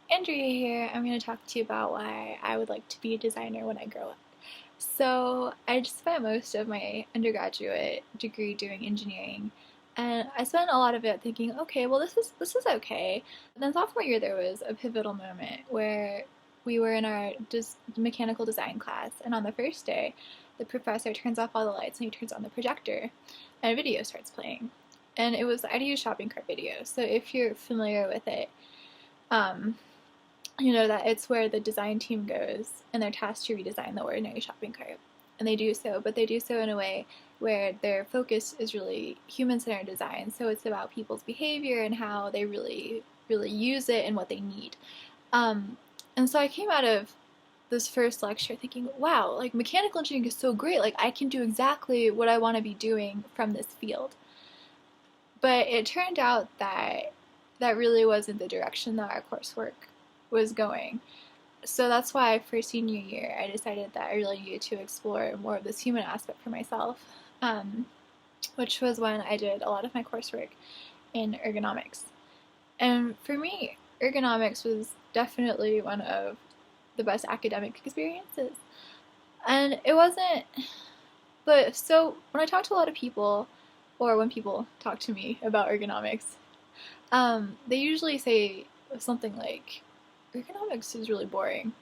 Andrea here. I'm going to talk to you about why I would like to be a designer when I grow up. So, I just spent most of my undergraduate degree doing engineering, and I spent a lot of it thinking, okay, well this is okay. And then sophomore year there was a pivotal moment where we were in our mechanical design class, and on the first day, the professor turns off all the lights and he turns on the projector, and a video starts playing. And it was the IDU shopping cart video. So if you're familiar with it, um, you know that it's where the design team goes and they're tasked to redesign the ordinary shopping cart. And they do so, but they do so in a way where their focus is really human-centered design. So it's about people's behavior and how they really use it and what they need. Um, and so I came out of this first lecture thinking, wow, like mechanical engineering is so great. Like I can do exactly what I want to be doing from this field. But it turned out that that really wasn't the direction that our coursework was going. So that's why for senior year, I decided that I really needed to explore more of this human aspect for myself, which was when I did a lot of my coursework in ergonomics. And for me, ergonomics was definitely one of the best academic experiences. And it wasn't, but so when I talk to a lot of people, or when people talk to me about ergonomics, they usually say something like, ergonomics is really boring.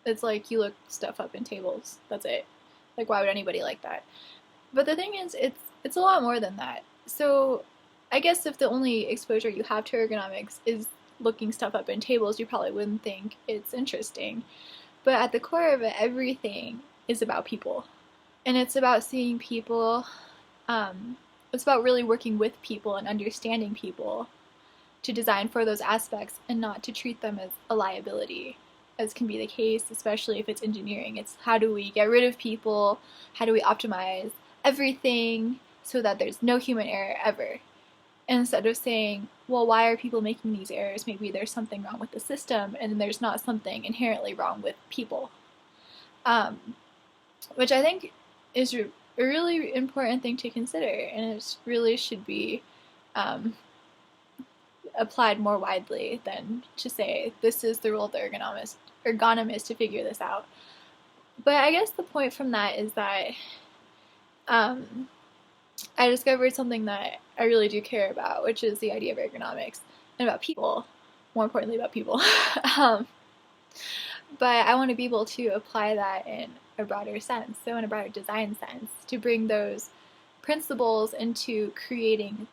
It's like you look stuff up in tables. That's it. Like why would anybody like that? But the thing is, it's a lot more than that. So I guess if the only exposure you have to ergonomics is looking stuff up in tables, you probably wouldn't think it's interesting. But at the core of it, everything is about people. And it's about seeing people, it's about really working with people and understanding people to design for those aspects and not to treat them as a liability, as can be the case, especially if it's engineering. It's how do we get rid of people? How do we optimize everything so that there's no human error ever? Instead of saying, well, why are people making these errors? Maybe there's something wrong with the system, and there's not something inherently wrong with people. Um, which I think is a really important thing to consider, and it really should be um, applied more widely than to say this is the role of the ergonomist to figure this out. But I guess the point from that is that um, I discovered something that I really do care about, which is the idea of ergonomics and about people, more importantly about people. um, but I want to be able to apply that in a broader sense, so in a broader design sense, to bring those principles into creating